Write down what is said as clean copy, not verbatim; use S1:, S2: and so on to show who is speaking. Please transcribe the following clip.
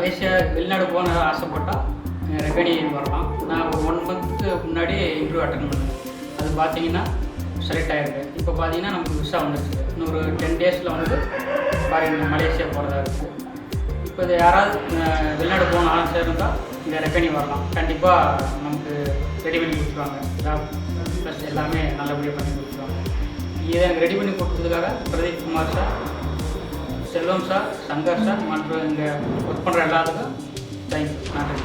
S1: Malaysia வெளிநாடு போன ஆசைப்பட்டால் ரெக்கனி வரலாம். நான் ஒரு 1 மந்த்துக்கு முன்னாடி இன்டர்வியூ அட்டன் பண்ணேன். அது பார்த்தீங்கன்னா செலக்ட் ஆகிருக்கு. இப்போ பார்த்தீங்கன்னா நமக்கு விசா வந்துருச்சு. இன்னொரு 10 டேஸில் வந்து மலேசியா போகிறதா இருக்குது. இப்போ இது யாராவது வெளிநாடு போன ஆசை இருந்தால் இந்த ரெக்கனி வரலாம். கண்டிப்பாக நமக்கு ரெடி பண்ணி கொடுத்துருவாங்க. ஜாப் ப்ளஸ் எல்லாமே நல்லபடியாக பண்ணி கொடுத்துருவாங்க. இதை எனக்கு ரெடி பண்ணி கொடுத்ததுக்காக பிரதீப் குமார் சார், செல்வம் சார், சங்கர் சார் மற்றும் இங்கே ஒர்க் பண்ணுற எல்லாத்துக்கும் தேங்க்யூ, நன்றி.